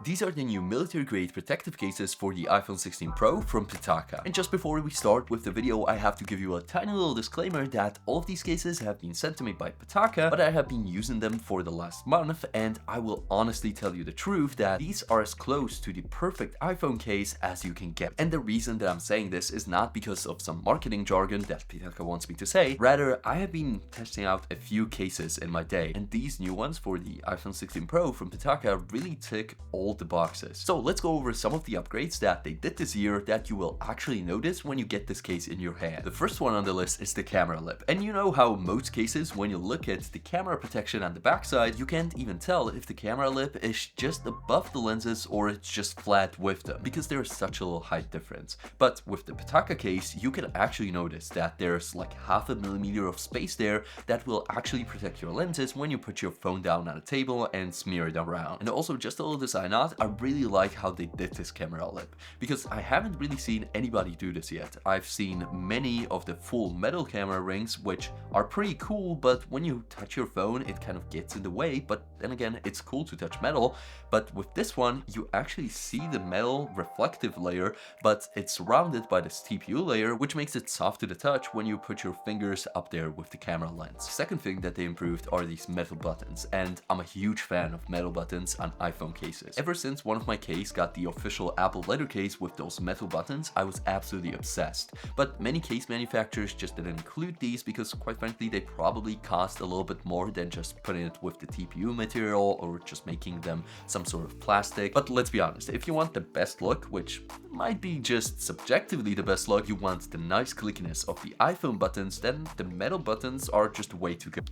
These are the new military-grade protective cases for the iPhone 16 Pro from Pitaka. And just before we start with the video, I have to give you a tiny little disclaimer that all of these cases have been sent to me by Pitaka, but I have been using them for the last month, and I will honestly tell you the truth that these are as close to the perfect iPhone case as you can get. And the reason that I'm saying this is not because of some marketing jargon that Pitaka wants me to say, rather I have been testing out a few cases in my day, and these new ones for the iPhone 16 Pro from Pitaka really tick all the boxes. So let's go over some of the upgrades that they did this year that you will actually notice when you get this case in your hand. The first one on the list is the camera lip. And you know how most cases, when you look at the camera protection on the backside, you can't even tell if the camera lip is just above the lenses or it's just flat with them, because there's such a little height difference. But with the Pitaka case, you can actually notice that there's like 0.5 millimeter of space there that will actually protect your lenses when you put your phone down on a table and smear it around. And also, just a little design note, I really like how they did this camera lip, because I haven't really seen anybody do this yet. I've seen many of the full metal camera rings, which are pretty cool, but when you touch your phone, it kind of gets in the way. But then again, it's cool to touch metal. But with this one, you actually see the metal reflective layer, but it's surrounded by this TPU layer, which makes it soft to the touch when you put your fingers up there with the camera lens. Second thing that they improved are these metal buttons, and I'm a huge fan of metal buttons on iPhone cases. Ever since one of my case got the official Apple leather case with those metal buttons, I was absolutely obsessed. But many case manufacturers just didn't include these because, quite frankly, they probably cost a little bit more than just putting it with the TPU material or just making them some sort of plastic. But let's be honest, if you want the best look, which might be just subjectively the best look, you want the nice clickiness of the iPhone buttons, then the metal buttons are just way too good.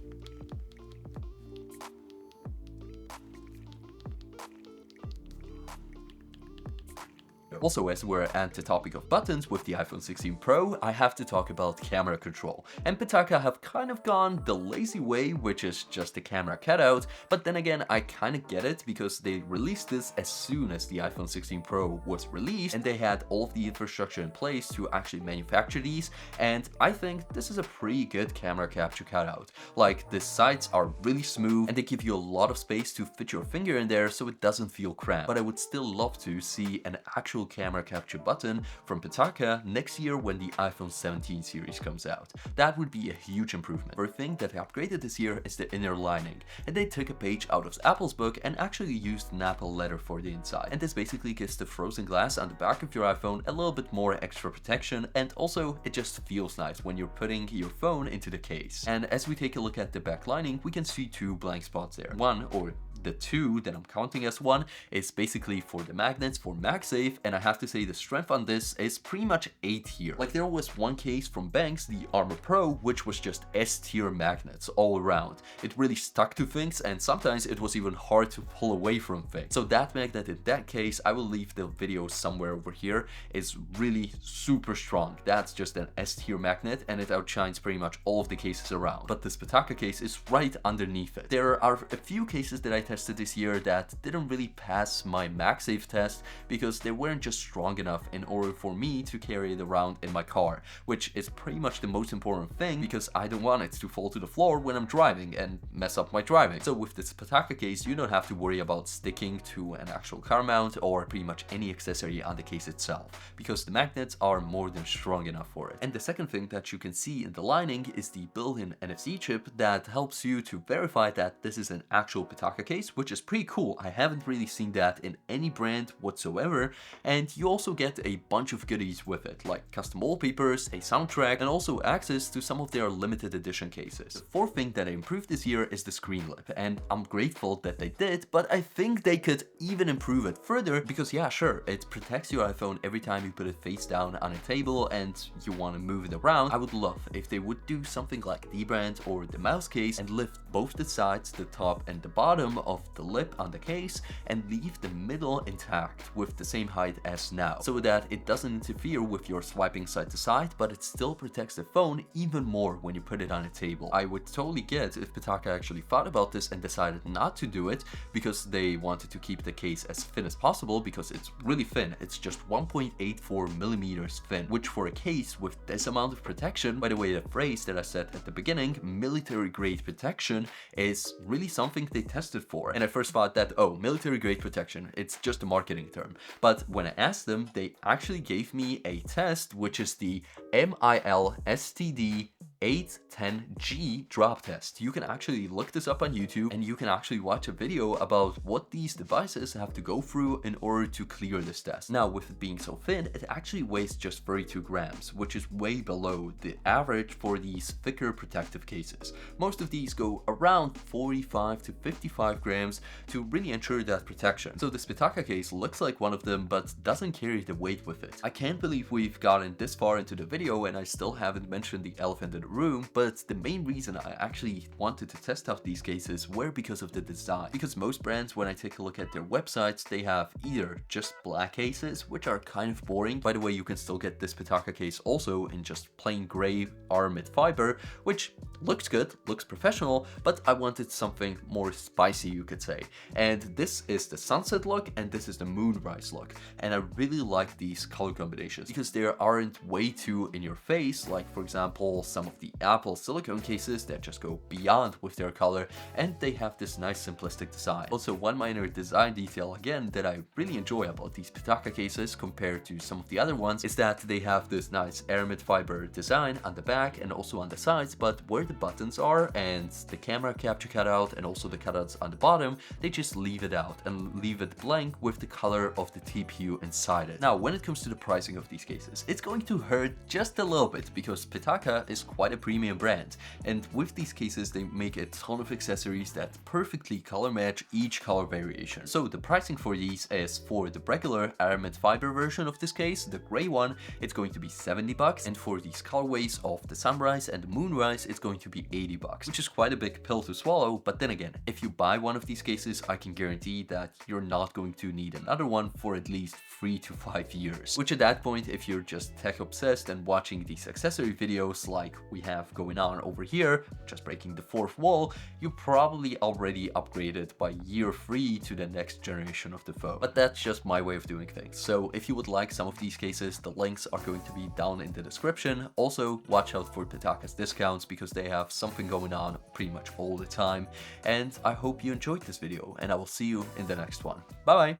Also, as we're at the topic of buttons with the iPhone 16 Pro, I have to talk about camera control. And Pitaka have kind of gone the lazy way, which is just the camera cutout. But then again, I kind of get it, because they released this as soon as the iPhone 16 Pro was released, and they had all of the infrastructure in place to actually manufacture these. And I think this is a pretty good camera capture cutout. Like, the sides are really smooth and they give you a lot of space to fit your finger in there so it doesn't feel cramped. But I would still love to see an actual camera capture button from Pitaka next year when the iPhone 17 series comes out. That would be a huge improvement. For a thing that they upgraded this year is the inner lining, and they took a page out of Apple's book and actually used an Apple leather for the inside. And this basically gives the frozen glass on the back of your iPhone a little bit more extra protection, and also it just feels nice when you're putting your phone into the case. And as we take a look at the back lining, we can see two blank spots there. One, or the two that I'm counting as one, is basically for the magnets for MagSafe, and I have to say the strength on this is pretty much A tier. Like, there was one case from Banks, the Armor Pro, which was just S tier magnets all around. It really stuck to things, and sometimes it was even hard to pull away from things. So that magnet in that case, I will leave the video somewhere over here, is really super strong. That's just an S tier magnet, and it outshines pretty much all of the cases around. But this Pitaka case is right underneath it. There are a few cases that I tested this year that didn't really pass my MagSafe test because they weren't just strong enough in order for me to carry it around in my car, which is pretty much the most important thing, because I don't want it to fall to the floor when I'm driving and mess up my driving. So with this Pitaka case, you don't have to worry about sticking to an actual car mount or pretty much any accessory on the case itself, because the magnets are more than strong enough for it. And the second thing that you can see in the lining is the built-in NFC chip that helps you to verify that this is an actual Pitaka case, which is pretty cool. I haven't really seen that in any brand whatsoever. And you also get a bunch of goodies with it, like custom wallpapers, a soundtrack, and also access to some of their limited edition cases. The fourth thing that I improved this year is the screen lip, and I'm grateful that they did, but I think they could even improve it further, because yeah, sure, it protects your iPhone every time you put it face down on a table and you want to move it around. I would love if they would do something like the brand or the mouse case and lift both the sides, the top and the bottom of the lip on the case, and leave the middle intact with the same height as now, so that it doesn't interfere with your swiping side to side, but it still protects the phone even more when you put it on a table. I would totally get if Pitaka actually thought about this and decided not to do it because they wanted to keep the case as thin as possible, because it's really thin. It's just 1.84 millimeters thin, which for a case with this amount of protection, by the way, the phrase that I said at the beginning, military grade protection, is really something they tested for. before. And I first thought that, oh, military grade protection, it's just a marketing term. But when I asked them, they actually gave me a test, which is the MILSTD 810G drop test. You can actually look this up on YouTube and you can actually watch a video about what these devices have to go through in order to clear this test. Now, with it being so thin, it actually weighs just 32 grams, which is way below the average for these thicker protective cases. Most of these go around 45 to 55 grams to really ensure that protection. So this Pitaka case looks like one of them, but doesn't carry the weight with it. I can't believe we've gotten this far into the video and I still haven't mentioned the elephant in the room, but the main reason I actually wanted to test out these cases were because of the design. Because most brands, when I take a look at their websites, they have either just black cases, which are kind of boring. By the way, you can still get this Pitaka case also in just plain gray aramid fiber, which looks good, looks professional, but I wanted something more spicy, you could say. And this is the sunset look and this is the moonrise look. And I really like these color combinations because they aren't way too in your face, like for example some of the Apple silicone cases that just go beyond with their color, and they have this nice simplistic design. Also, one minor design detail again that I really enjoy about these Pitaka cases compared to some of the other ones is that they have this nice aramid fiber design on the back and also on the sides, but where the buttons are and the camera capture cutout and also the cutouts on the bottom, they just leave it out and leave it blank with the color of the TPU inside it. Now, when it comes to the pricing of these cases, it's going to hurt just a little bit because Pitaka is quite a premium brand, and with these cases they make a ton of accessories that perfectly color match each color variation. So the pricing for these is, for the regular aramid fiber version of this case, the gray one, it's going to be $70, and for these colorways of the sunrise and the moonrise, it's going to be $80, which is quite a big pill to swallow. But then again, if you buy one of these cases, I can guarantee that you're not going to need another one for at least 3 to 5 years, which at that point, if you're just tech obsessed and watching these accessory videos like we have going on over here, just breaking the fourth wall, you probably already upgraded by year 3 to the next generation of the phone. But that's just my way of doing things. So if you would like some of these cases, the links are going to be down in the description. Also, watch out for Pitaka's discounts because they have something going on pretty much all the time. And I hope you enjoyed this video, and I will see you in the next one. Bye bye!